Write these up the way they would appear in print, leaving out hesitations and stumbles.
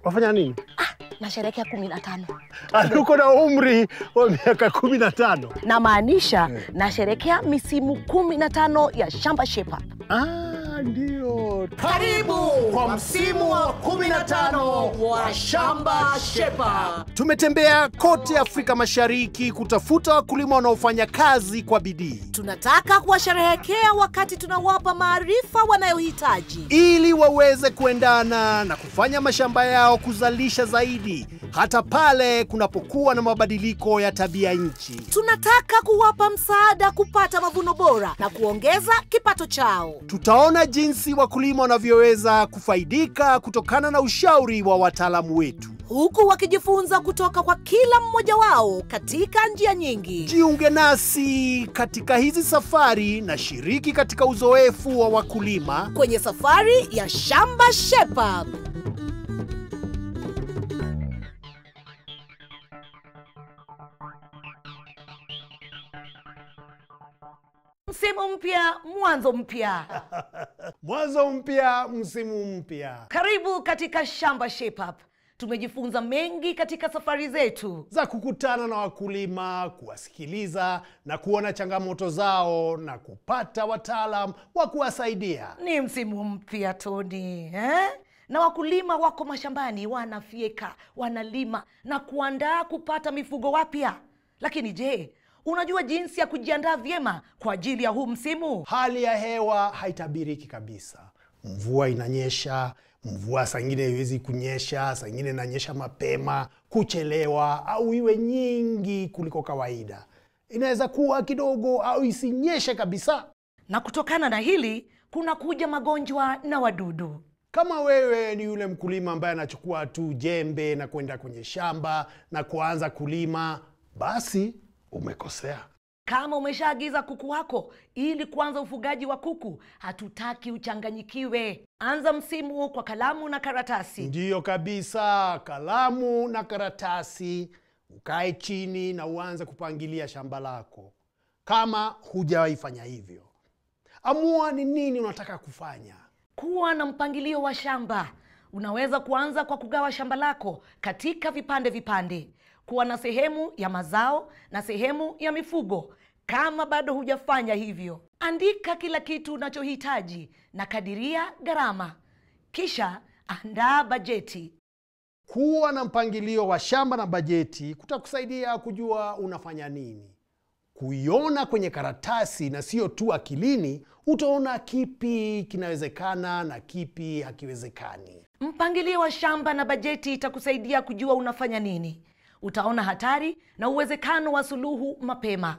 Wafanya nini? Nasherehekea 15. Uko na umri wa miaka 15? Namaanisha nasherehekea misimu 15 ya Shamba Shape Up. Ndio. Karibu kwa msimu wa 15 wa Shamba Shape Up. Tumetembea kote Afrika Mashariki kutafuta wakulima wanaofanya kazi kwa bidii. Tunataka kuwasherehekea wakati tunawapa maarifa wanayohitaji ili waweze kuendana na kufanya mashamba yao kuzalisha zaidi hata pale kunapokuwa na mabadiliko ya tabia nchi. Tunataka kuwapa msaada kupata mavuno bora na kuongeza kipato chao. Tutaona jinsi wakulima wanavyoweza kufaidika kutokana na ushauri wa wataalamu wetu, huku wakijifunza kutoka kwa kila mmoja wao katika njia nyingi. Jiunge nasi katika hizi safari na shiriki katika uzoefu wa wakulima kwenye safari ya Shamba Shape Up. Msimu mpya, mwanzo mpya. Mwanzo mpya, msimu mpya. Karibu katika Shamba Shape Up. Tumejifunza mengi katika safari zetu za kukutana na wakulima, kuwasikiliza na kuona changamoto zao na kupata wataalamu wa kuwasaidia. Ni msimu mpya, Tony, na wakulima wako mashambani wanafyeka, wanalima na kuandaa kupata mifugo wapya. Lakini je, unajua jinsi ya kujiandaa vyema kwa ajili ya huu msimu? Hali ya hewa haitabiriki kabisa. Mvua inanyesha, mvua saa nyingine haiwezi kunyesha, saa nyingine inanyesha mapema, kuchelewa au iwe nyingi kuliko kawaida. Inaweza kuwa kidogo au isinyeshe kabisa. Na kutokana na hili kuna kuja magonjwa na wadudu. Kama wewe ni yule mkulima ambaye anachukua tu jembe na kwenda kwenye shamba na kuanza kulima, basi umekosea. Kama umeshaagiza kuku wako ili kuanza ufugaji wa kuku, hatutaki uchanganyikiwe. Anza msimu kwa kalamu na karatasi. Ndiyo kabisa, kalamu na karatasi. Ukae chini na uanze kupangilia shamba lako. Kama hujawahi fanya hivyo, amua ni nini unataka kufanya. Kuwa na mpangilio wa shamba. Unaweza kuanza kwa kugawa shamba lako katika vipande. Kuwa na sehemu ya mazao na sehemu ya mifugo. Kama bado hujafanya hivyo, andika kila kitu unachohitaji na kadiria gharama. Kisha andaa bajeti. Kuwa na mpangilio wa shamba na bajeti kutakusaidia kujua unafanya nini. Kuiona kwenye karatasi na sio tu akilini, utaona kipi kinawezekana na kipi hakiwezekani. Mpangilio wa shamba na bajeti itakusaidia kujua unafanya nini. Utaona hatari na uwezekano wa suluhu mapema.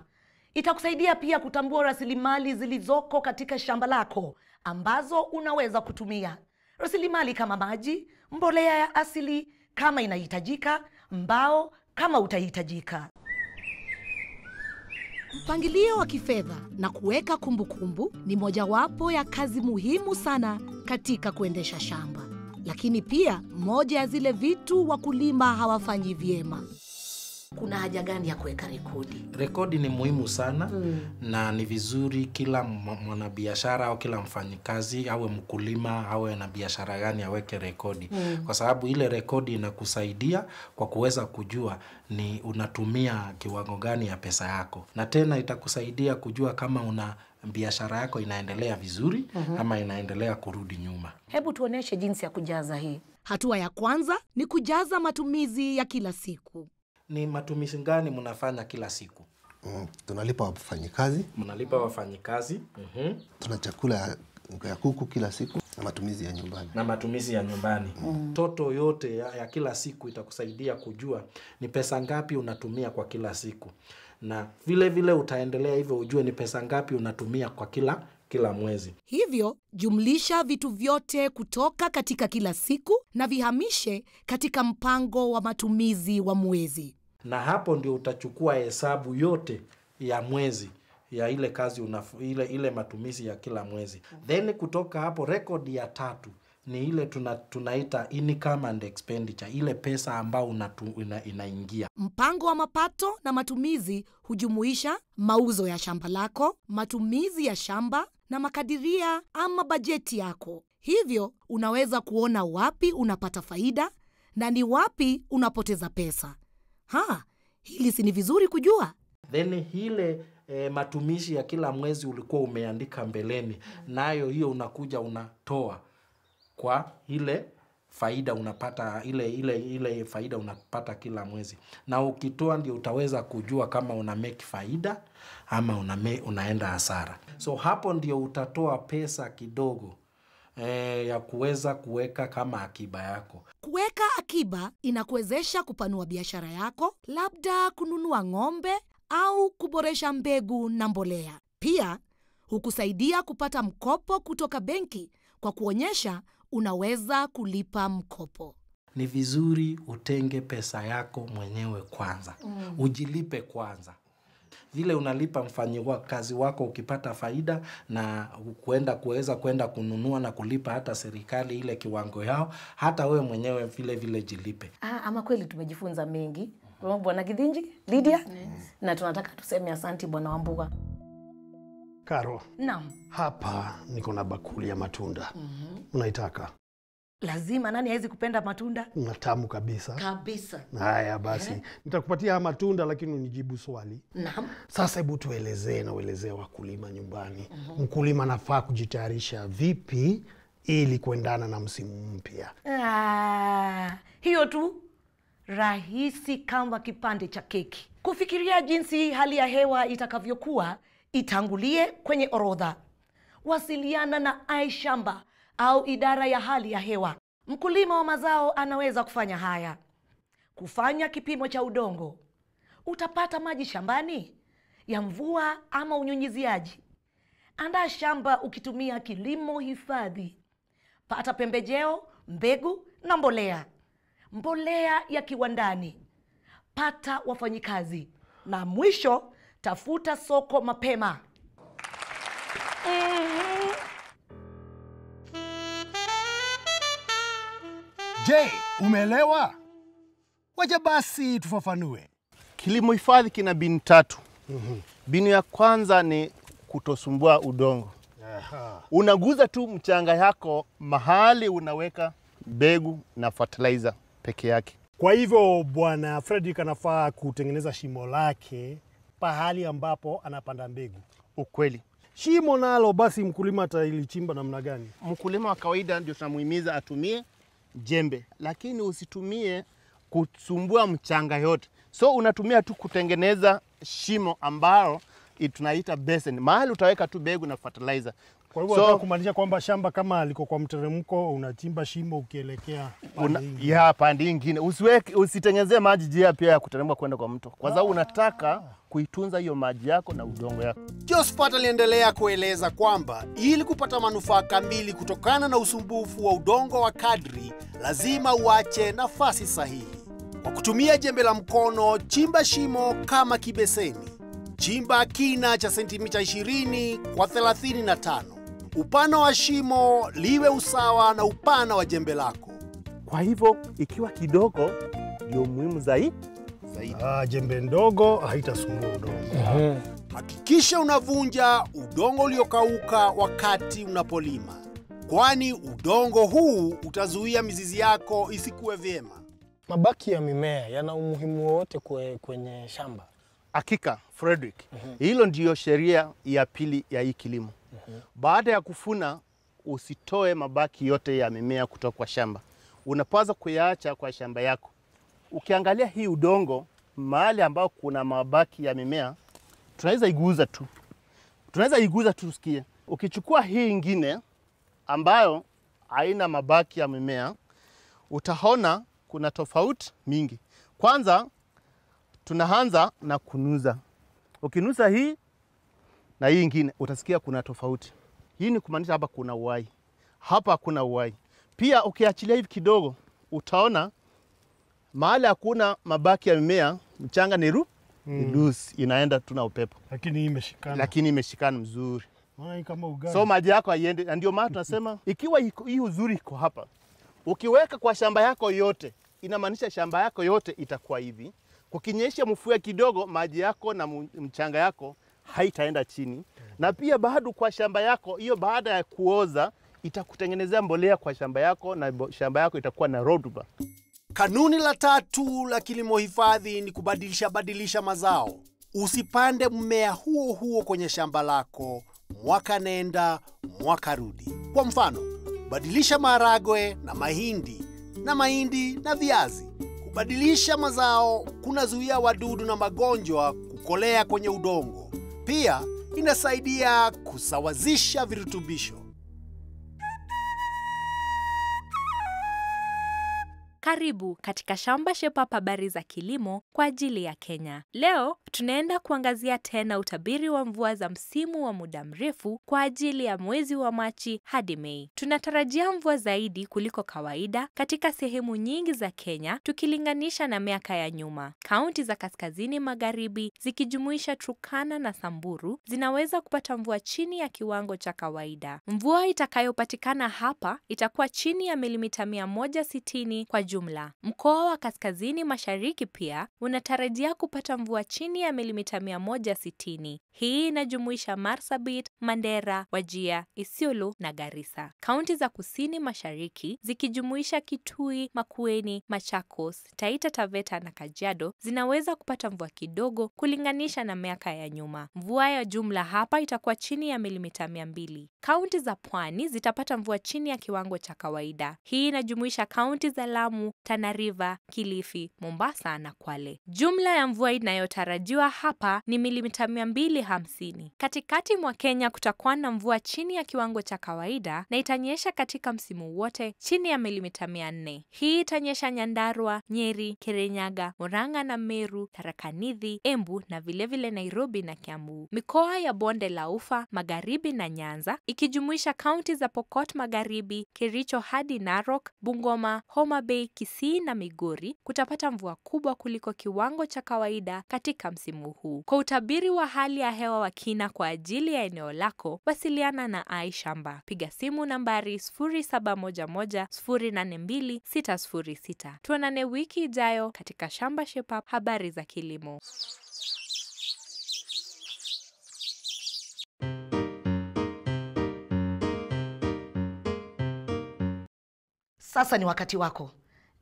Itakusaidia pia kutambua rasilimali zilizoko katika shamba lako ambazo unaweza kutumia. Rasilimali kama maji, mbolea ya asili kama inahitajika, mbao kama utahitajika. Mpangilio wa kifedha na kuweka kumbukumbu ni mojawapo ya kazi muhimu sana katika kuendesha shamba. Lakini pia moja ya zile vitu wakulima hawafanyi vyema. Kuna haja gani ya kuweka rekodi? Rekodi ni muhimu sana na ni vizuri kila mwanabiashara au kila mfanyikazi awe mkulima awe na biashara gani aweke rekodi. Kwa sababu ile rekodi inakusaidia kwa kuweza kujua ni unatumia kiwango gani ya pesa yako. Na tena itakusaidia kujua kama una biashara yako inaendelea vizuri ama inaendelea kurudi nyuma. Hebu tuoneshe jinsi ya kujaza hii. Hatua ya kwanza ni kujaza matumizi ya kila siku. Ni matumizi gani mnafanya kila siku? Tunalipa wafanyikazi. Mnalipa wafanyikazi. Tuna chakula ya kuku kila siku na matumizi ya nyumbani. Na matumizi ya nyumbani. Toto yote ya kila siku itakusaidia kujua ni pesa ngapi unatumia kwa kila siku. Na vile vile utaendelea hivyo ujue ni pesa ngapi unatumia kwa kila mwezi. Hivyo, jumlisha vitu vyote kutoka katika kila siku na vihamishe katika mpango wa matumizi wa mwezi. Na hapo ndio utachukua hesabu yote ya mwezi ya ile kazi ile matumizi ya kila mwezi. Then kutoka hapo rekodi ya 3 ni ile tunaita income and expenditure, ile pesa ambao inaingia. Mpango wa mapato na matumizi hujumuisha mauzo ya shamba lako, matumizi ya shamba na makadiria ama bajeti yako. Hivyo unaweza kuona wapi unapata faida na ni wapi unapoteza pesa. Hili si ni vizuri kujua? Then ile matumishi ya kila mwezi ulikuwa umeandika mbeleni, nayo hiyo unakuja unatoa kwa ile faida unapata, ile faida unapata kila mwezi. Na ukitoa ndio utaweza kujua kama una make faida ama unaenda hasara. So hapo ndio utatoa pesa kidogo ya kuweza kuweka kama akiba yako. Kuweka akiba inakuwezesha kupanua biashara yako, labda kununua ng'ombe au kuboresha mbegu na mbolea. Pia hukusaidia kupata mkopo kutoka benki kwa kuonyesha unaweza kulipa mkopo. Ni vizuri utenge pesa yako mwenyewe kwanza. Ujilipe kwanza. Vile unalipa mfanyikazi wako ukipata faida na kuweza kwenda kununua na kulipa hata serikali ile kiwango yao, hata wewe mwenyewe vile jilipe. Ama kweli tumejifunza mengi. Bwana Githinji, Lydia, na tunataka tuseme asante Bwana Wambua. Karo. Naam. Hapa niko na bakuli ya matunda. Unaitaka? Lazima, nani hawezi kupenda matunda? Tamu kabisa. Kabisa. Haya basi, nitakupatia matunda lakini unijibu swali. Naam. Sasa hebu tuelezee na uelezee wakulima nyumbani. Mkulima anafaa kujitayarisha vipi ili kuendana na msimu mpya? Hiyo tu rahisi kama kipande cha keki. Kufikiria jinsi hali ya hewa itakavyokuwa, itangulie kwenye orodha. Wasiliana na iShamba au idara ya hali ya hewa. Mkulima wa mazao anaweza kufanya haya: kufanya kipimo cha udongo. Utapata maji shambani ya mvua ama unyunyiziaji? Andaa shamba ukitumia kilimo hifadhi. Pata pembejeo, mbegu na mbolea. Mbolea ya kiwandani. Pata wafanyikazi. Na mwisho, tafuta soko mapema. Je, umeelewa? Wacha basi tufafanue. Kilimo hifadhi kina mbinu 3. Mbinu ya kwanza ni kutosumbua udongo. Unaguza tu mchanga yako mahali unaweka mbegu na fertilizer peke yake. Kwa hivyo Bwana Fredrick anafaa kutengeneza shimo lake pahali ambapo anapanda mbegu. Ukweli. Shimo nalo basi mkulima atalichimba namna gani? Mkulima wa kawaida ndio tunamuhimiza atumie jembe, lakini usitumie kusumbua mchanga yote. So unatumia tu kutengeneza shimo ambalo tunaita basin. Mahali utaweka tu mbegu na fertilizer. Kwa hivyo nataka kumaanisha kwamba shamba kama liko kwa mteremko unachimba shimo ukielekea pande nyingine. Usitengenezee maji jia pia ya kuteremka kwenda kwa mto. Kwa sababu unataka kuitunza hiyo maji yako na udongo yako. Josephat aliendelea kueleza kwamba ili kupata manufaa kamili kutokana na usumbufu wa udongo wa kadri, lazima uache nafasi sahihi. Kwa kutumia jembe la mkono, chimba shimo kama kibeseni. Chimba kina cha sentimita 20 kwa 35. Upana wa shimo liwe usawa na upana wa jembe lako. Kwa hivyo ikiwa kidogo ndio muhimu zaidi. Jembe ndogo haitasumbua udongo. Hakikisha unavunja udongo uliokauka wakati unapolima, kwani udongo huu utazuia mizizi yako isikue vyema. Mabaki ya mimea yana umuhimu wote kwenye shamba. Hakika Fredrick, hilo ndiyo sheria ya pili ya hii kilimo. Baada ya kufuna, usitoe mabaki yote ya mimea kutoka kwa shamba. Unapaswa kuyaacha kwa shamba yako. Ukiangalia hii udongo, mahali ambao kuna mabaki ya mimea, tunaweza iguza tu usikie. Ukichukua hii ingine ambayo haina mabaki ya mimea, utaona kuna tofauti mingi. Kwanza tunaanza na kunuza. Ukinusa hii na hii ingine utasikia kuna tofauti. Hii ni kumaanisha hapa kuna uhai. Hapa hakuna uhai. Pia ukiachilia hivi kidogo utaona mahali hakuna mabaki ya mimea, mchanga ni loose, inaenda tu na upepo. Lakini imeshikana mzuri. Kama ugali. So maji yako haiende. Na ndio maana tunasema ikiwa hii uzuri iko hapa, ukiweka kwa shamba yako yote, inamaanisha shamba yako yote itakuwa hivi. Kukinyesha mvua kidogo, maji yako na mchanga yako haitaenda chini. Na pia bado kwa shamba yako, hiyo baada ya kuoza itakutengenezea mbolea kwa shamba yako na shamba yako itakuwa na rutuba. Kanuni la 3 la kilimo hifadhi ni kubadilisha mazao. Usipande mmea huo huo kwenye shamba lako mwaka nenda mwaka rudi. Kwa mfano, badilisha maharagwe na mahindi na viazi. Kubadilisha mazao kunazuia wadudu na magonjwa kukolea kwenye udongo. Pia inasaidia kusawazisha virutubisho. Karibu katika Shamba Shape Up, habari za kilimo kwa ajili ya Kenya. Leo tunaenda kuangazia tena utabiri wa mvua za msimu wa muda mrefu kwa ajili ya mwezi wa Machi hadi Mei. Tunatarajia mvua zaidi kuliko kawaida katika sehemu nyingi za Kenya tukilinganisha na miaka ya nyuma. Kaunti za kaskazini magharibi zikijumuisha Turkana na Samburu zinaweza kupata mvua chini ya kiwango cha kawaida. Mvua itakayopatikana hapa itakuwa chini ya milimita 160 kwa jumla. Mkoa wa kaskazini mashariki pia unatarajia kupata mvua chini ya milimita 160. Hii inajumuisha Marsabit, Mandera, Wajir, Isiolo na Garissa. Kaunti za kusini mashariki zikijumuisha Kitui, Makueni, Machakos, Taita Taveta na Kajiado zinaweza kupata mvua kidogo kulinganisha na miaka ya nyuma. Mvua ya jumla hapa itakuwa chini ya milimita 200. Kaunti za pwani zitapata mvua chini ya kiwango cha kawaida. Hii inajumuisha kaunti za Lamu, Tana River, Kilifi, Mombasa na Kwale. Jumla ya mvua inayotarajiwa hapa ni milimita 250. Katikati mwa Kenya kutakuwa na mvua chini ya kiwango cha kawaida na itanyesha katika msimu wote chini ya milimita 400. Hii itanyesha Nyandarua, Nyeri, Kirinyaga, Murang'a na Meru, Tharaka Nithi, Embu na vilevile Nairobi na Kiambu. Mikoa ya Bonde la Ufa, Magharibi na Nyanza ikijumuisha kaunti za Pokot Magharibi, Kericho hadi Narok, Bungoma, Homa Bay, Kisii na Migori kutapata mvua kubwa kuliko kiwango cha kawaida katika msimu huu. Kwa utabiri wa hali ya hewa wa kina kwa ajili ya eneo lako, wasiliana na iShamba. Piga simu nambari 0711082606. Tuonane wiki ijayo katika Shamba Shape Up, habari za kilimo. Sasa ni wakati wako.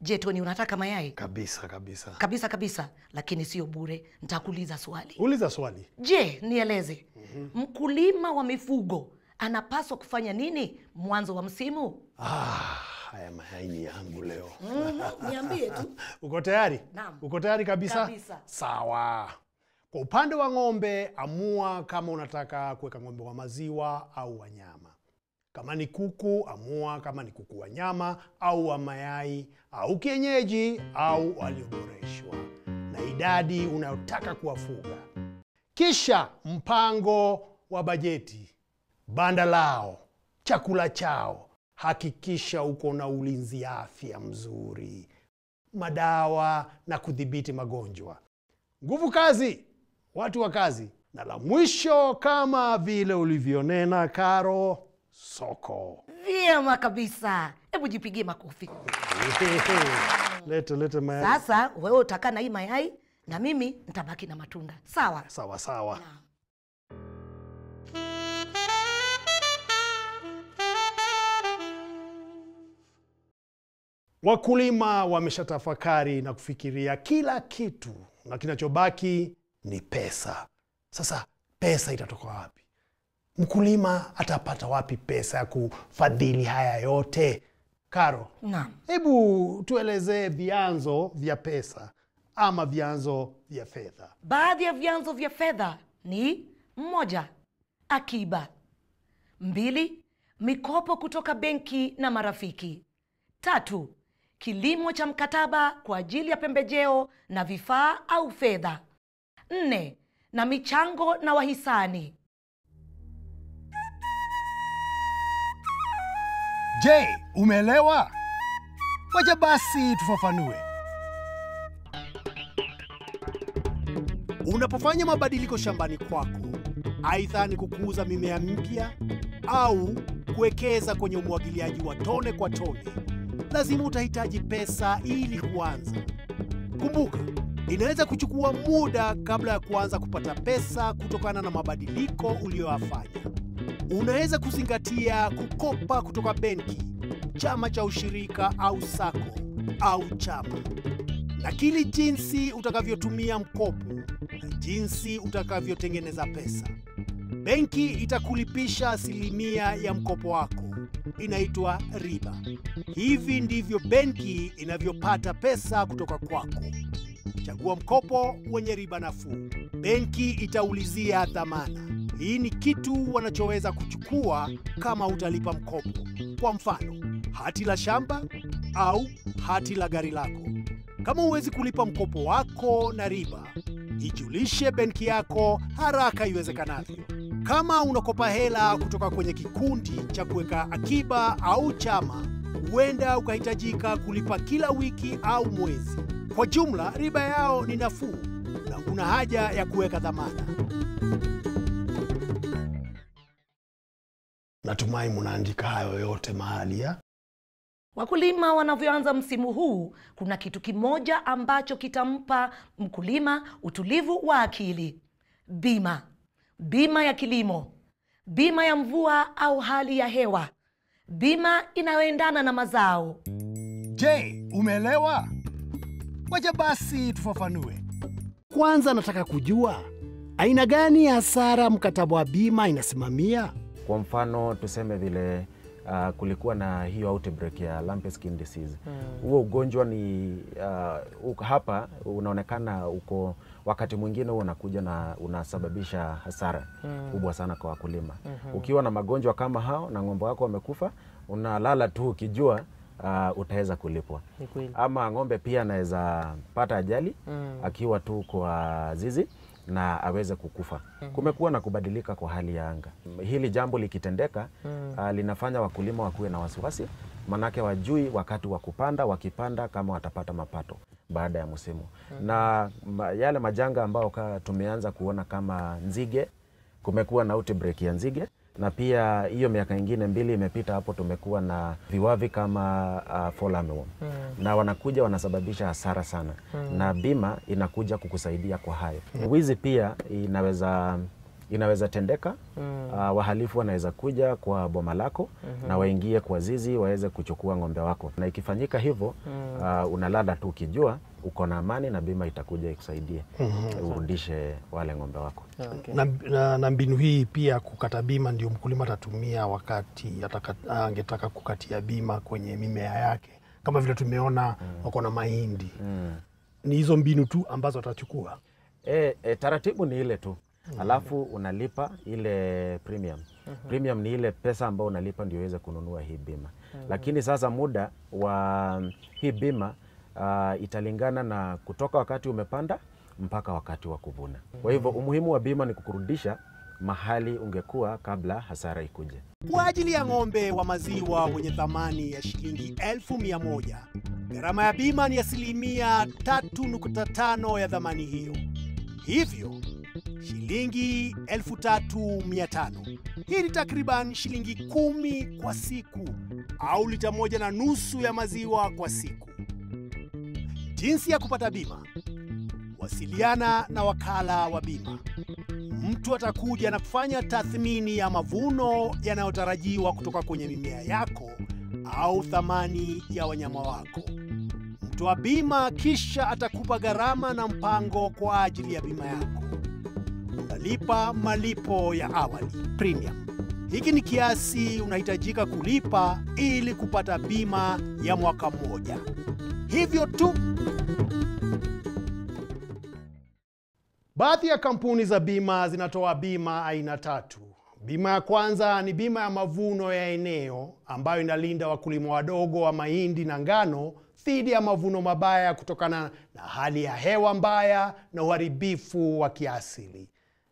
Je, Tony, unataka mayai? Kabisa. Lakini sio bure. Nitakuuliza swali. Uliza swali. Je, nieleze. Mkulima wa mifugo anapaswa kufanya nini mwanzo wa msimu? Haya mayai ni yangu leo. Niambie tu. Uko tayari? Naam. Uko tayari kabisa? Kabisa. Sawa. Kwa upande wa ng'ombe, amua kama unataka kuweka ng'ombe wa maziwa au wa nyama. Kama ni kuku, amua kama ni kuku wa nyama au wa mayai au kienyeji au walioboreshwa na idadi unayotaka kuwafuga. Kisha mpango wa bajeti, banda lao, chakula chao. Hakikisha uko na ulinzi afya mzuri, madawa na kudhibiti magonjwa. Nguvu kazi, watu wa kazi. Na la mwisho, kama vile ulivyonena Karo, soko. Vyema kabisa. Hebu jipigie makofi. Lete mayai. Sasa wewe utakaa na hii mayai na mimi nitabaki na matunda. Sawa? Sawa. Wakulima wameshatafakari na kufikiria kila kitu na kinachobaki ni pesa. Sasa pesa itatoka wapi? Mkulima atapata wapi pesa ya kufadhili haya yote? Karo, Naam. Hebu tuelezee vyanzo vya pesa ama vyanzo vya fedha. Baadhi ya vyanzo vya fedha ni 1. Akiba. 2. Mikopo kutoka benki na marafiki. 3. Kilimo cha mkataba kwa ajili ya pembejeo na vifaa au fedha. 4. Na michango na wahisani. Je, umeelewa? Wacha basi tufafanue. Unapofanya mabadiliko shambani kwako, aidha ni kukuza mimea mpya au kuwekeza kwenye umwagiliaji wa tone kwa tone, lazima utahitaji pesa ili kuanza. Kumbuka, inaweza kuchukua muda kabla ya kuanza kupata pesa kutokana na mabadiliko uliyoyafanya. Unaweza kuzingatia kukopa kutoka benki, chama cha ushirika au sako, au chama. Nakili jinsi utakavyotumia mkopo na jinsi utakavyotengeneza pesa. Benki itakulipisha asilimia ya mkopo wako. Inaitwa riba. Hivi ndivyo benki inavyopata pesa kutoka kwako. Chagua mkopo wenye riba nafuu. Benki itaulizia dhamana. Hii ni kitu wanachoweza kuchukua kama utalipa mkopo. Kwa mfano, hati la shamba au hati la gari lako. Kama huwezi kulipa mkopo wako na riba, ijulishe benki yako haraka iwezekanavyo. Kama unakopa hela kutoka kwenye kikundi cha kuweka akiba au chama, huenda ukahitajika kulipa kila wiki au mwezi. Kwa jumla, riba yao ni nafuu na una haja ya kuweka dhamana. Natumai mnaandika hayo yote mahali ya. Wakulima wanavyoanza msimu huu, kuna kitu kimoja ambacho kitampa mkulima utulivu wa akili. Bima. Bima ya kilimo. Bima ya mvua au hali ya hewa. Bima inayoendana na mazao. Je, umeelewa? Wacha basi tufafanue. Kwanza nataka kujua aina gani ya hasara mkataba wa bima inasimamia. Kwa mfano tuseme vile kulikuwa na hiyo outbreak ya lumpy skin disease. Huo ugonjwa ni hapa unaonekana uko wakati mwingine unakuja na unasababisha hasara kubwa sana kwa wakulima. Ukiwa na magonjwa kama hao na ng'ombe wako wamekufa, unalala tu ukijua utaweza kulipwa. Ama ng'ombe pia anaweza pata ajali akiwa tu kwa zizi na aweze kukufa. Kumekuwa na kubadilika kwa hali ya anga. Hili jambo likitendeka linafanya wakulima wakuwe na wasiwasi, manake wajui wakati wa kupanda, wakipanda kama watapata mapato baada ya msimu. Na yale majanga ambao tumeanza kuona kama nzige, kumekuwa na outbreak ya nzige, na pia hiyo miaka ingine 2 imepita hapo tumekuwa na viwavi kama fall armyworm. Na wanakuja wanasababisha hasara sana. Na bima inakuja kukusaidia kwa hayo. Wizi pia inaweza tendeka. Wahalifu wanaweza kuja kwa boma lako na waingie kwa zizi waweze kuchukua ng'ombe wako. Na ikifanyika hivyo unalala tu ukijua uko na amani na bima itakuja ikusaidie urudishe wale ng'ombe wako. Na mbinu hii pia kukata bima ndio mkulima atatumia wakati angetaka kukatia bima kwenye mimea yake. Kama vile tumeona wako na mahindi. Ni hizo mbinu tu ambazo atachukua. Taratibu ni ile tu. Alafu unalipa ile premium. Premium ni ile pesa ambayo unalipa ndio uweze kununua hii bima. Lakini sasa muda wa hii bima italingana na kutoka wakati umepanda mpaka wakati wa kuvuna. Kwa hivyo umuhimu wa bima ni kukurudisha mahali ungekuwa kabla hasara ikuje. Kwa ajili ya ng'ombe wa maziwa wenye thamani ya shilingi 1,100, gharama ya bima ni 3.5% ya thamani hiyo. Hivyo shilingi 3,500. Hii ni takriban shilingi 10 kwa siku au lita 1.5 ya maziwa kwa siku. Jinsi ya kupata bima: wasiliana na wakala wa bima. Mtu atakuja na kufanya tathmini ya mavuno yanayotarajiwa kutoka kwenye mimea yako au thamani ya wanyama wako. Mtu wa bima kisha atakupa gharama na mpango kwa ajili ya bima yako. Unalipa malipo ya awali, premium. Hiki ni kiasi unahitajika kulipa ili kupata bima ya mwaka mmoja. Hivyo tu. Baadhi ya kampuni za bima zinatoa bima aina 3. Bima ya kwanza ni bima ya mavuno ya eneo ambayo inalinda wakulima wadogo wa mahindi na ngano dhidi ya mavuno mabaya kutokana na hali ya hewa mbaya na uharibifu wa kiasili.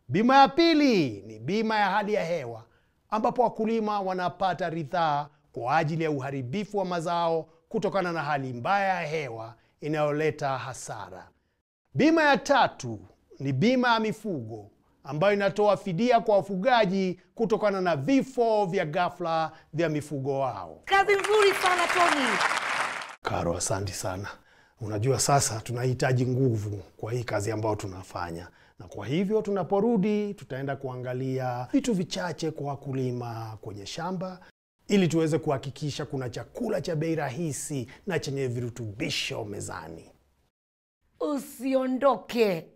Bima ya pili ni bima ya hali ya hewa ambapo wakulima wanapata ridhaa kwa ajili ya uharibifu wa mazao kutokana na hali mbaya ya hewa inayoleta hasara. Bima ya tatu ni bima ya mifugo ambayo inatoa fidia kwa wafugaji kutokana na vifo vya ghafla vya mifugo wao. Kazi nzuri sana Tony. Karo, asante sana. Unajua sasa tunahitaji nguvu kwa hii kazi ambayo tunafanya. Na kwa hivyo tunaporudi tutaenda kuangalia vitu vichache kwa wakulima kwenye shamba ili tuweze kuhakikisha kuna chakula cha bei rahisi na chenye virutubisho mezani. Usiondoke.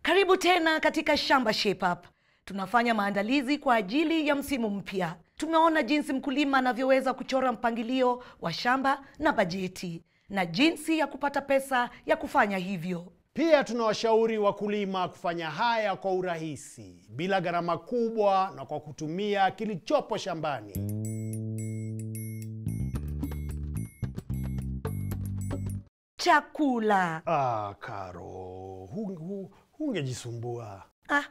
Karibu tena katika Shamba Shape Up. Tunafanya maandalizi kwa ajili ya msimu mpya. Tumeona jinsi mkulima anavyoweza kuchora mpangilio wa shamba na bajeti na jinsi ya kupata pesa ya kufanya hivyo. Pia tunawashauri wakulima kufanya haya kwa urahisi, bila gharama kubwa na kwa kutumia kilichopo shambani. Chakula. Karo, hungejisumbua.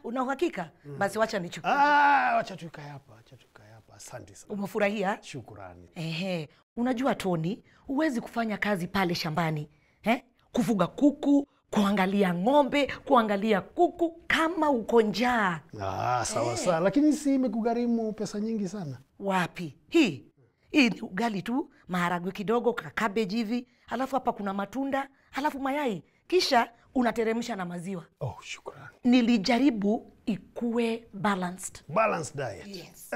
Una uhakika? Basi wacha nichukue. Wacha tukae hapa, Asante sana. Umefurahia? Shukrani. Unajua Tony, huwezi kufanya kazi pale shambani. Kufuga kuku, kuangalia ng'ombe, kuangalia kuku kama uko njaa. Sawa. Lakini si imekugharimu pesa nyingi sana? Wapi? Hii ni ugali tu, maharagwe kidogo, cabbage hivi, alafu hapa kuna matunda, alafu mayai, kisha unateremsha na maziwa. Shukrani. Nilijaribu ikue balanced diet. Yes.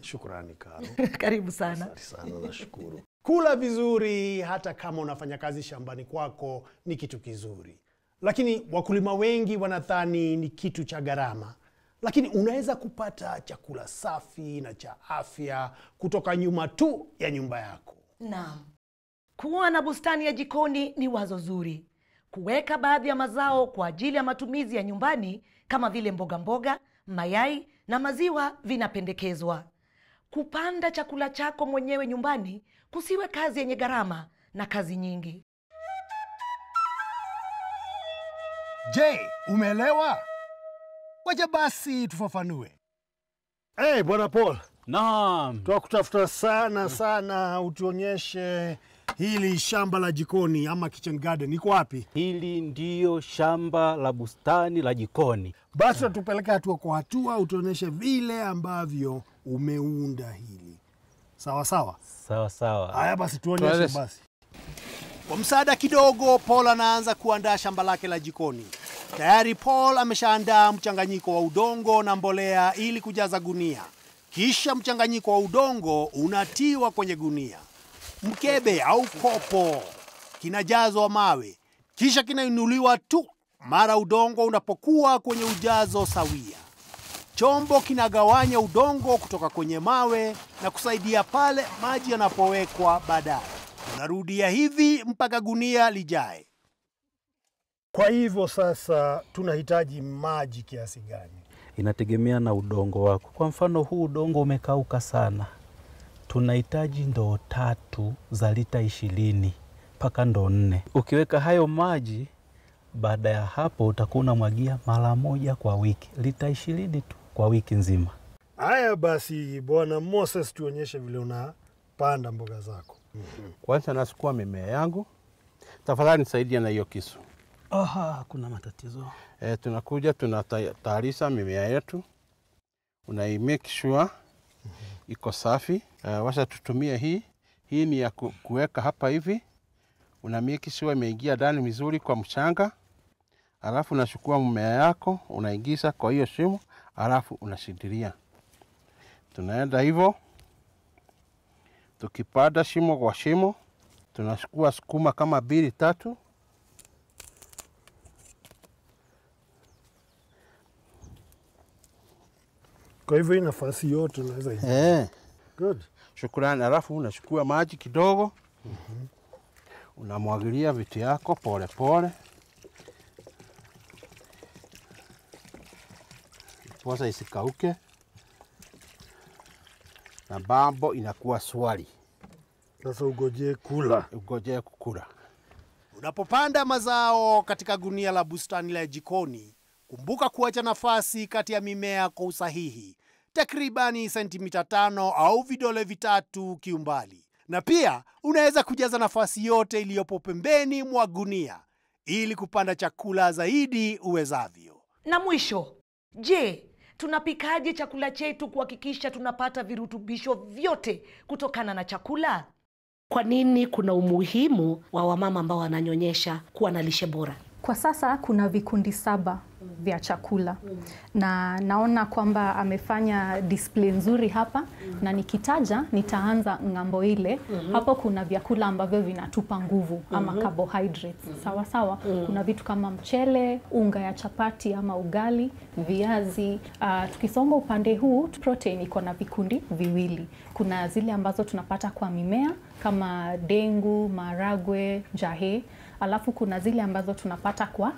Shukrani Karo. Karibu sana. Asante sana, nashukuru. Kula vizuri hata kama unafanya kazi shambani kwako ni kitu kizuri. Lakini wakulima wengi wanadhani ni kitu cha gharama. Lakini unaweza kupata chakula safi na cha afya kutoka nyuma tu ya nyumba yako. Naam. Kuwa na bustani ya jikoni ni wazo zuri. Kuweka baadhi ya mazao kwa ajili ya matumizi ya nyumbani kama vile mboga, mayai na maziwa vinapendekezwa. Kupanda chakula chako mwenyewe nyumbani kusiwe kazi yenye gharama na kazi nyingi. Je, umeelewa? Wacha basi tufafanue. Bwana Paul. Naam. Tunakutafuta sana utuonyeshe hili shamba la jikoni ama kitchen garden iko wapi? Hili ndiyo shamba la bustani la jikoni. Basi tutupeleka hatua kwa hatua, utuonyeshe vile ambavyo umeunda hili. Sawa. Haya basi tuonyeshe basi. Kwa msaada kidogo, Paul anaanza kuandaa shamba lake la jikoni. Tayari Paul ameshaandaa mchanganyiko wa udongo na mbolea ili kujaza gunia. Kisha mchanganyiko wa udongo unatiwa kwenye gunia. Mkebe au kopo kinajazwa mawe. Kisha kinainuliwa tu mara udongo unapokuwa kwenye ujazo sawia. Chombo kinagawanya udongo kutoka kwenye mawe na kusaidia pale maji yanapowekwa baadaye. Unarudia hivi mpaka gunia lijae. Kwa hivyo sasa tunahitaji maji kiasi gani? Inategemea na udongo wako. Kwa mfano huu udongo umekauka sana, tunahitaji ndoo 3 za lita 20 mpaka ndoo 4. Ukiweka hayo maji, baada ya hapo utakuwa unamwagia mara moja kwa wiki, lita 20 tu kwa wiki nzima. Haya basi Bwana Moses, tuonyeshe vile unapanda mboga zako. Kwanza nasukua mimea yangu. Tafadhali nisaidia na hiyo kisu. Kuna matatizo. Tunakuja tunatayarisha mimea yetu. Make sure iko safi. Washa tutumie hii. Hii ni ya kuweka hapa hivi. Make sure imeingia ndani vizuri kwa mchanga. Alafu unachukua mmea yako, unaingiza kwa hiyo shimo, alafu unashindilia. Tunaenda hivyo. Tukipanda shimo kwa shimo, tunachukua sukuma kama 2-3. Kwa hivyo hii nafasi yote unaweza hivi. Good. Shukrani. Alafu unachukua maji kidogo. Unamwagilia vitu yako pole pole. Posa isikauke. Na bambo inakuwa swali. Sasa ugojee kula. Ugojee kukula. Unapopanda mazao katika gunia la bustani la jikoni, kumbuka kuacha nafasi kati ya mimea kwa usahihi, takribani sentimita 5 au vidole 3 kiumbali. Na pia unaweza kujaza nafasi yote iliyopo pembeni mwa gunia ili kupanda chakula zaidi uwezavyo. Na mwisho, je, tunapikaje chakula chetu kuhakikisha tunapata virutubisho vyote kutokana na chakula? Kwa nini kuna umuhimu wa wamama ambao wananyonyesha kuwa na lishe bora? Kwa sasa kuna vikundi 7 vya chakula. Na naona kwamba amefanya display nzuri hapa, na nikitaja nitaanza ng'ambo ile. Hapo kuna vyakula ambavyo vinatupa nguvu ama carbohydrates. Sawa sawa. Kuna vitu kama mchele, unga ya chapati ama ugali, viazi. Tukisonga upande huu, protein iko na vikundi viwili. Kuna zile ambazo tunapata kwa mimea kama dengu, maharagwe, njahe. Alafu kuna zile ambazo tunapata kwa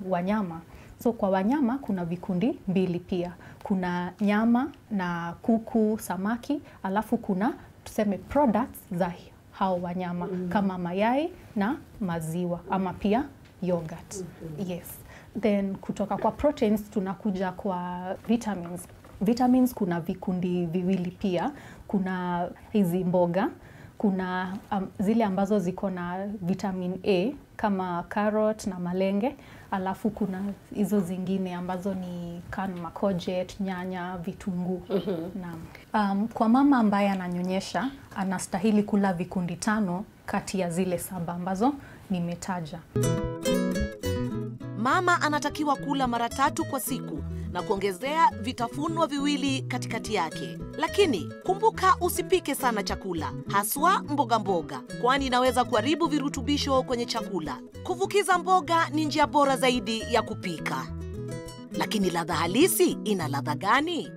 wanyama. So kwa wanyama kuna vikundi mbili pia. Kuna nyama na kuku, samaki. Alafu kuna tuseme products za hao wanyama kama mayai na maziwa ama pia yogurt. Yes. Then kutoka kwa proteins tunakuja kwa vitamins. Vitamins kuna vikundi viwili pia. Kuna hizi mboga. Kuna zile ambazo ziko na vitamin A kama carrot na malenge. Alafu kuna hizo zingine ambazo ni kama courgette, nyanya, vitunguu. Naam. Kwa mama ambaye ananyonyesha, anastahili kula vikundi 5 kati ya zile 7 ambazo nimetaja. Mama anatakiwa kula mara 3 kwa siku na kuongezea vitafunwa viwili katikati yake. Lakini kumbuka usipike sana chakula, haswa mboga mboga, kwani inaweza kuharibu virutubisho kwenye chakula. Kuvukiza mboga ni njia bora zaidi ya kupika. Lakini ladha halisi ina ladha gani?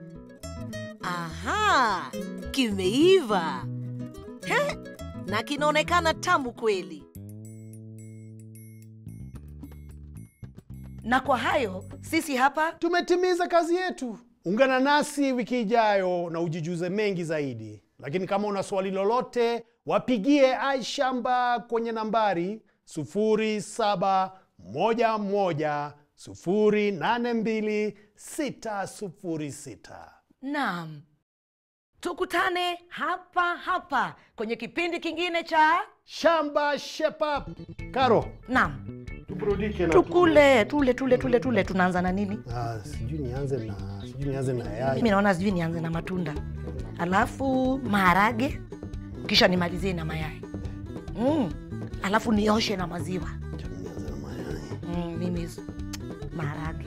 Aha, kimeiva. Na kinaonekana tamu kweli. Na kwa hayo, sisi hapa tumetimiza kazi yetu. Ungana nasi wiki ijayo na ujijuze mengi zaidi. Lakini kama una swali lolote, wapigie iShamba kwenye nambari 0711082606. Naam. Tukutane hapa hapa kwenye kipindi kingine cha Shamba Shape Up. Karo. Naam. Tuburudike na tukule, tule. Tunaanza na nini? Sijui nianze na yai. Mimi naona sijui nianze na matunda. Alafu maharage, kisha nimalizie na mayai. Alafu nioshe na maziwa. Nianze na mayai. Mimi maharage.